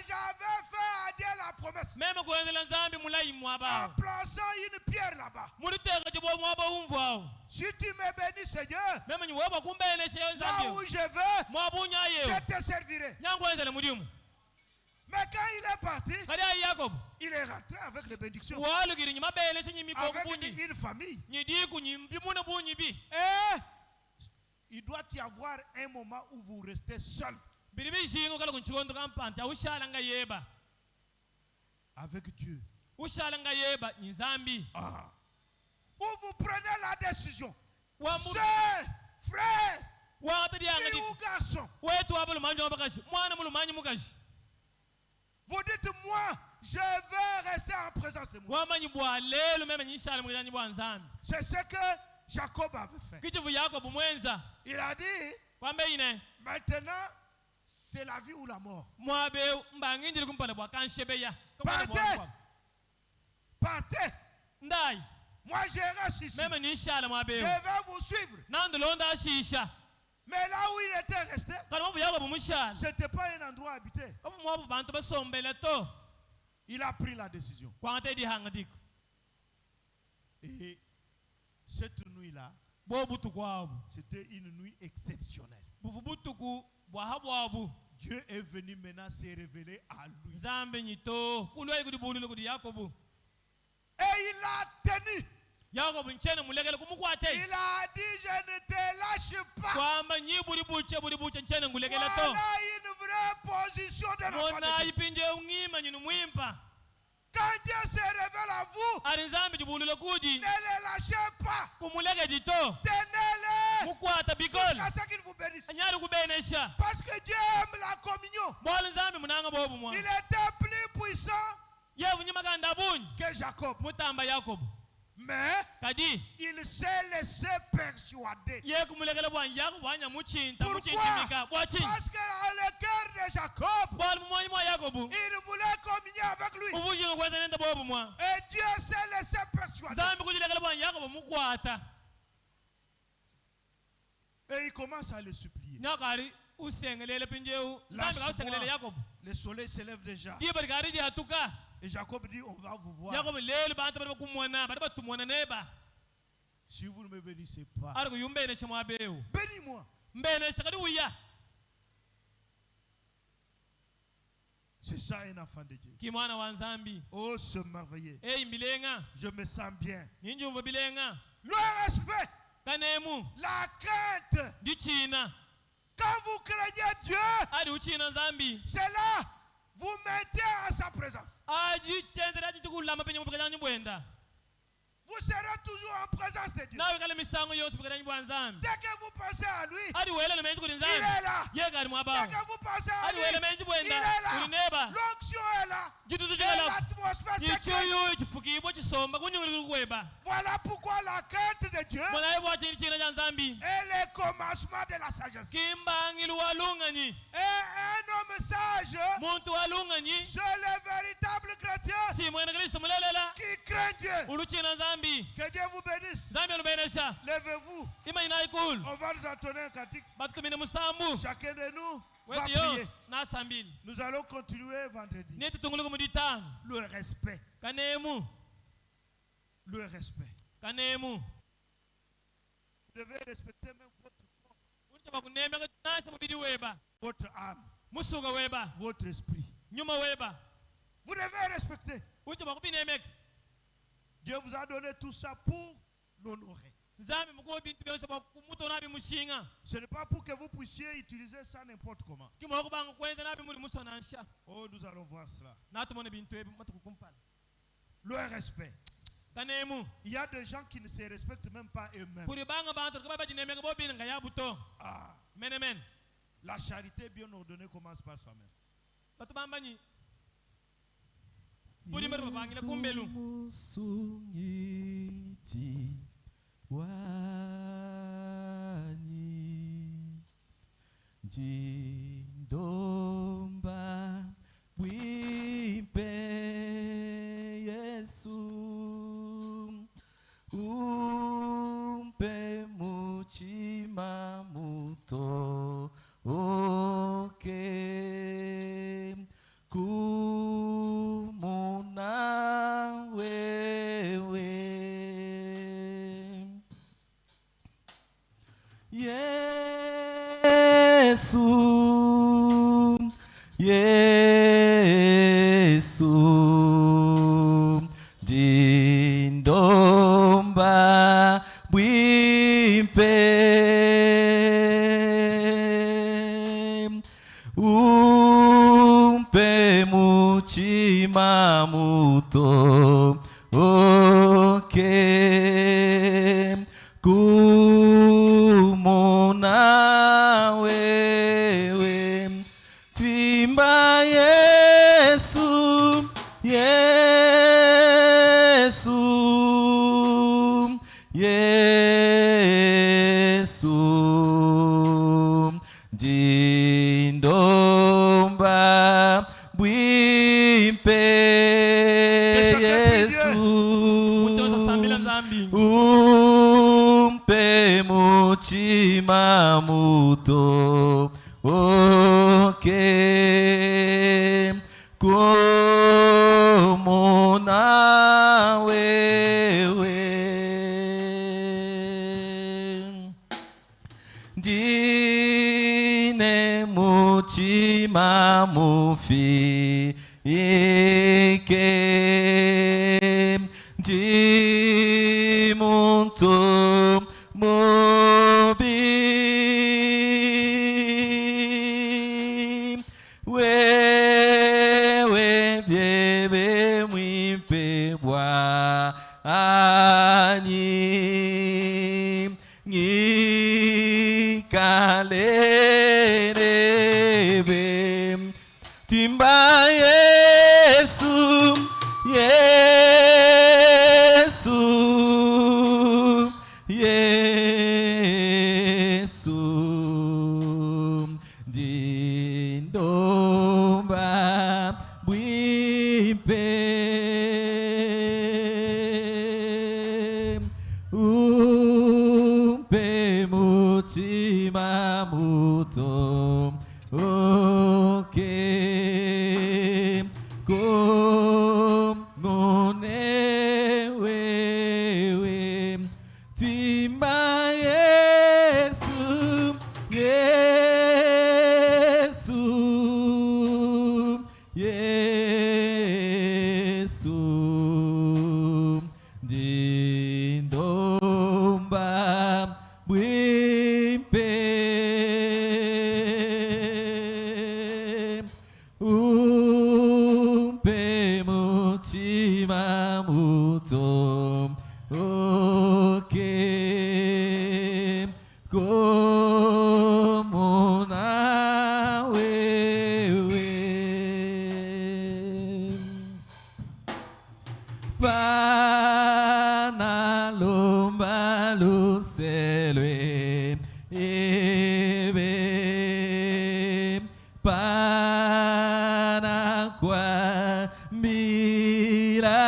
j'avais fait à Dieu la promesse. En plaçant une pierre là-bas. Si tu me bénis, Seigneur, là où je veux, je te servirai. Mais quand il est parti, il est rentré avec les bénédictions, avec une famille. Et il doit y avoir un moment où vous restez seul avec Dieu. Où vous prenez la décision, sœur, frère, fille ou garçon. Vous dites, moi, je veux rester en présence de moi. C'est ce que Jacob avait fait. Il a dit, maintenant, c'est la vie ou la mort. Partez. Moi, je reste ici. Je vais vous suivre. Mais là où il était resté, ce n'était pas un endroit habité. Il a pris la décision. Et cette nuit-là, c'était une nuit exceptionnelle. Dieu est venu maintenant se révéler à lui. Et il a tenu. Il a dit, je ne te lâche pas. Voilà une vraie position de l'enfant de Dieu. Quand Dieu se révèle à vous, ne les lâchez pas. Tenez-les jusqu'à ce qu'il vous bénisse. Parce que Dieu aime la communion. Il était plus puissant que Jacob. Mais il s'est laissé persuader. Pourquoi? Parce qu'à le cœur de Jacob, il voulait communier avec lui. Et Dieu s'est laissé persuader. Et il commence à le supplier. Le soleil se lève déjà. Et Jacob dit, on va vous voir. Si vous ne me bénissez pas, bénis-moi. C'est ça un enfant de Dieu. Oh, ce merveilleux. Je me sens bien. Le respect. La crainte. Quand vous craignez Dieu, c'est là vous mettez en sa présence. Vous serez toujours en présence de Dieu. Dès que vous pensez à lui, il est là. Dès que vous pensez à lui, il est là. L'onction est là. Et l'atmosphère s'éclaire. Voilà pourquoi la crainte de Dieu est le commencement de la sagesse. Et un homme sage, c'est le véritable chrétien qui craint Dieu. Que Dieu vous bénisse. Levez-vous. On va nous entonner un cantique. Chacun de nous va prier. Nous allons continuer vendredi. Le respect. Le respect. Vous devez respecter même votre corps, votre âme, votre esprit. Vous devez respecter. Dieu vous a donné tout ça pour l'honorer. Ce n'est pas pour que vous puissiez utiliser ça n'importe comment. Oh, nous allons voir cela. Le respect. Il y a des gens qui ne se respectent même pas eux-mêmes. Ah. La charité bien ordonnée commence par soi-même. Yesu musungiti wani jindomba wimpe Yesu umpe muchima muto okay kumuna wewe Yesu Yesu jindomba bwimpe umpe muchima muto okay kumona wewe twimba Yesu Yesu Yesu jindomba bwimpe Yesu umpe muchima muto okay kumona wewe dine muchima mufi ike di muntu mubi we timba Yesu, Yesu, Yesu, dindomba bwimpe, umpe mutima muto, okay, wewe, timba Yesu, Yesu, Yesu, dindomba bwimpe, umpe mutima muto, okay, como na wewe, pana lomba lucelwe, ebe, pana kwa mira,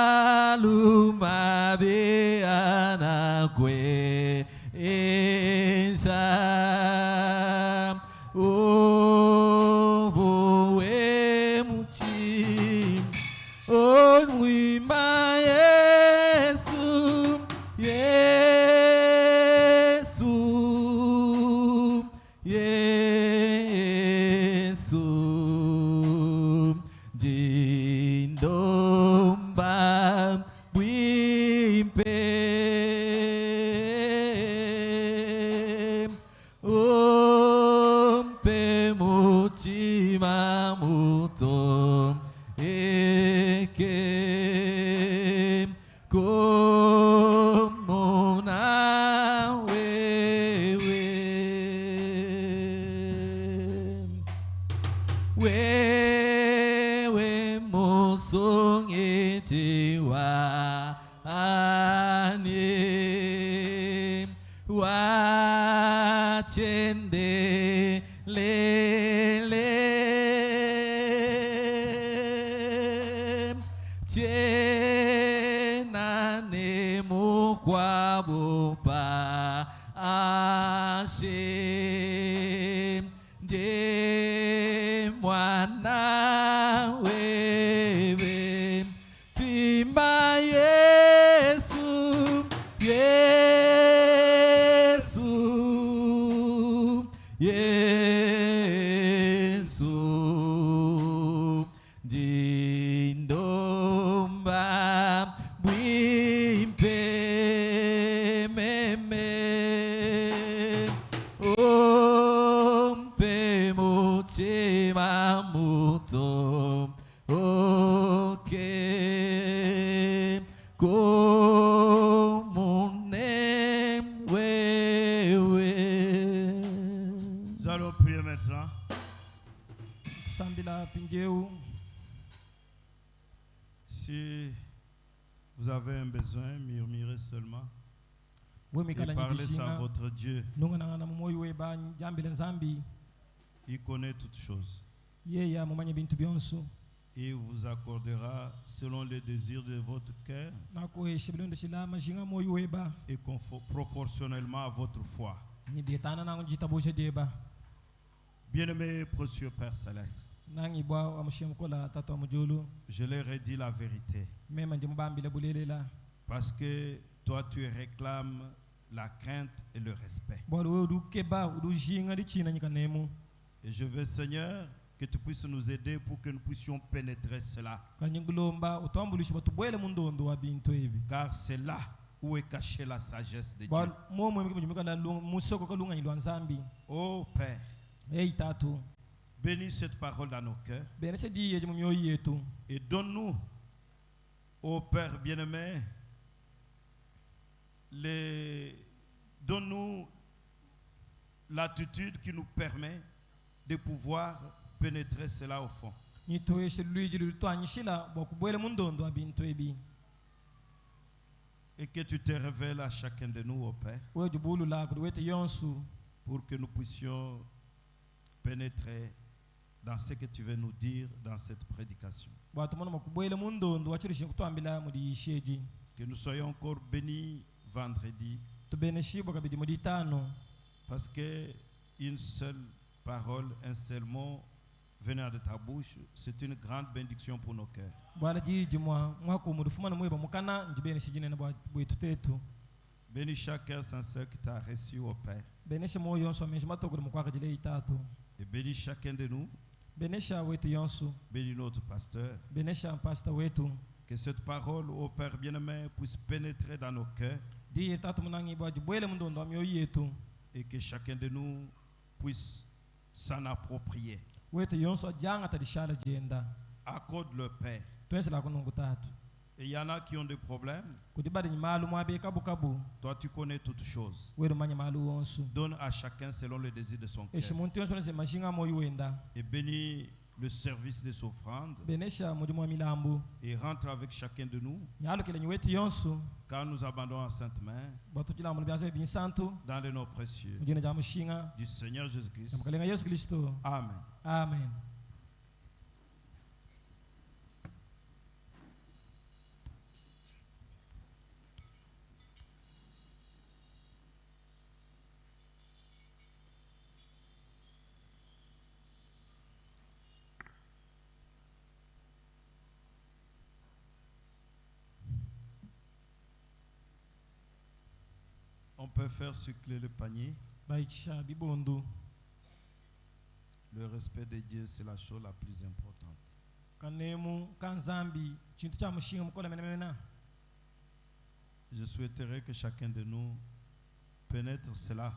maluma be anakwe esa, ovoe muchim, o mwima Yesu, Yesu, Yesu, dindomba bwimpe, ompe mutima muto, eke como na wewe, wewe mosongeti wa ane wa chende lele chena nemu kwa bupa ashe je mwana wewe, timba Yesu, Yesu, Yesu, dindomba bwimpe meme, ompe mutima muto, okay, comune wewe. Nous allons prier maintenant. Sambila pingeu. Si vous avez un besoin, murmurez seulement. Et parlez à votre Dieu. Il connaît toutes choses. Il vous accordera selon les désirs de votre cœur et proportionnellement à votre foi. Bien-aimé, précieux Père Céleste, je leur ai dit la vérité. Parce que toi, tu réclames la crainte et le respect. Et je veux, Seigneur, que tu puisses nous aider pour que nous puissions pénétrer cela. Car c'est là où est cachée la sagesse de Dieu. Oh Père, bénis cette parole dans nos cœurs. Et donne-nous, ô Père bien-aimé, donne-nous l'attitude qui nous permet de pouvoir pénétrer cela au fond. Et que tu te révèles à chacun de nous, au Père, pour que nous puissions pénétrer dans ce que tu veux nous dire dans cette prédication. Que nous soyons encore bénis vendredi, parce que une seule parole, un seul mot venant de ta bouche, c'est une grande bénédiction pour nos cœurs. Bénis chacun sincère qui t'a reçu au Père. Et bénis chacun de nous. Bénis notre pasteur. Que cette parole, au Père bien-aimé, puisse pénétrer dans nos cœurs. Et que chacun de nous puisse s'en approprier. Accorde le Père. Et il y en a qui ont des problèmes. Toi, tu connais toutes choses. Donne à chacun selon le désir de son cœur. Et bénis le service des offrandes. Et rentre avec chacun de nous. Car nous abandonnons à Sainte Main. Dans le nom précieux du Seigneur Jésus-Christ. Amen. Amen. On peut faire circuler le panier. Le respect de Dieu, c'est la chose la plus importante. Je souhaiterais que chacun de nous pénètre cela.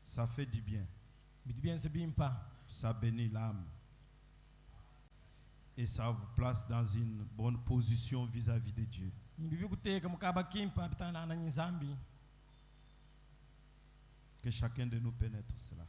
Ça fait du bien. Ça bénit l'âme. Et ça vous place dans une bonne position vis-à-vis de Dieu. Que chacun de nous pénètre cela.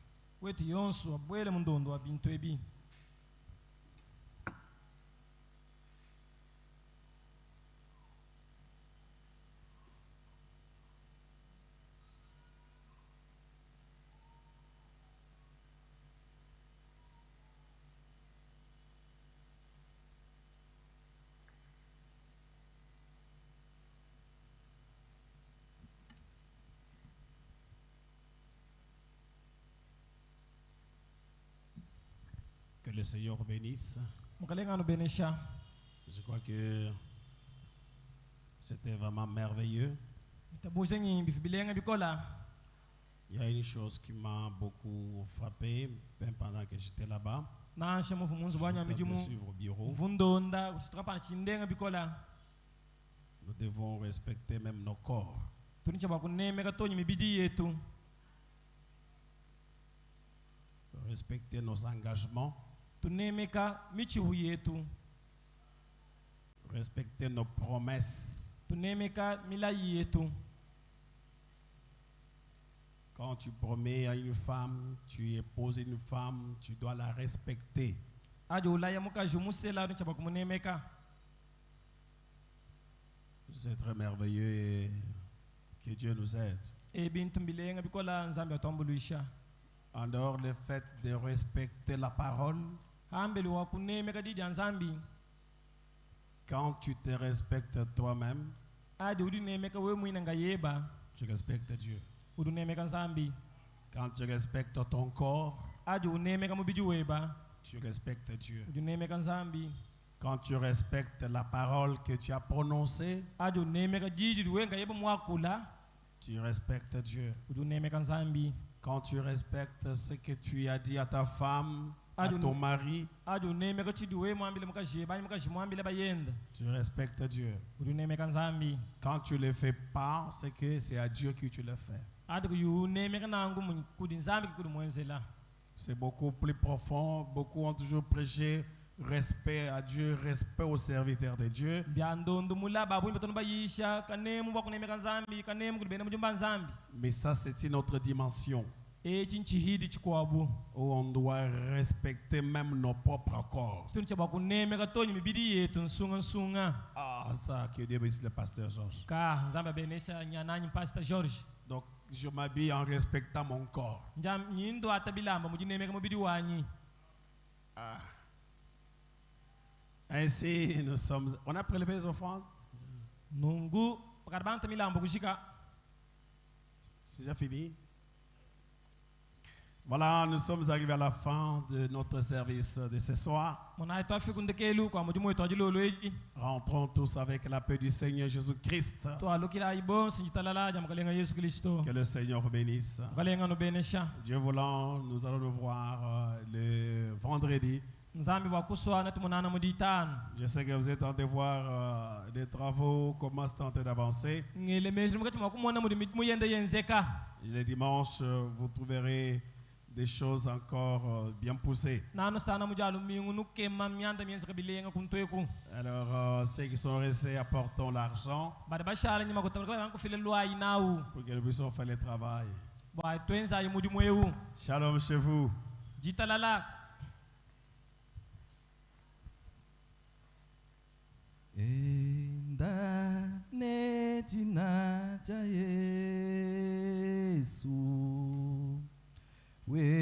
Que le Seigneur bénisse. Je crois que c'était vraiment merveilleux. Il y a une chose qui m'a beaucoup frappé, même pendant que j'étais là-bas. J'étais au bureau. Nous devons respecter même nos corps. Respecter nos engagements. Respecter nos promesses. Quand tu promets à une femme, tu épouses une femme, tu dois la respecter. C'est très merveilleux et que Dieu nous aide. En dehors du fait de respecter la parole, quand tu te respectes toi-même, tu respectes Dieu. Quand tu respectes ton corps, tu respectes Dieu. Quand tu respectes la parole que tu as prononcée, tu respectes Dieu. Quand tu respectes ce que tu as dit à ta femme, à ton mari, tu respectes Dieu. Quand tu ne le fais pas, c'est que c'est à Dieu que tu le fais. C'est beaucoup plus profond. Beaucoup ont toujours prêché respect à Dieu, respect aux serviteurs de Dieu. Mais ça, c'est une autre dimension où on doit respecter même nos propres corps. Ah, ça, que Dieu bénisse le pasteur Georges. Donc, je m'habille en respectant mon corps. Ah. Ainsi, nous sommes. On a prélevé les offrandes. C'est déjà fini. Voilà, nous sommes arrivés à la fin de notre service de ce soir. Rentrons tous avec la paix du Seigneur Jésus-Christ. Que le Seigneur bénisse. Dieu voulant, nous allons nous voir le vendredi. Je sais que vous êtes en train de voir des travaux commencent en train d'avancer. Le dimanche, vous trouverez des choses encore bien poussées. Alors, ceux qui sont restés, apportons l'argent pour que nous puissions faire le travail. Shalom chez vous.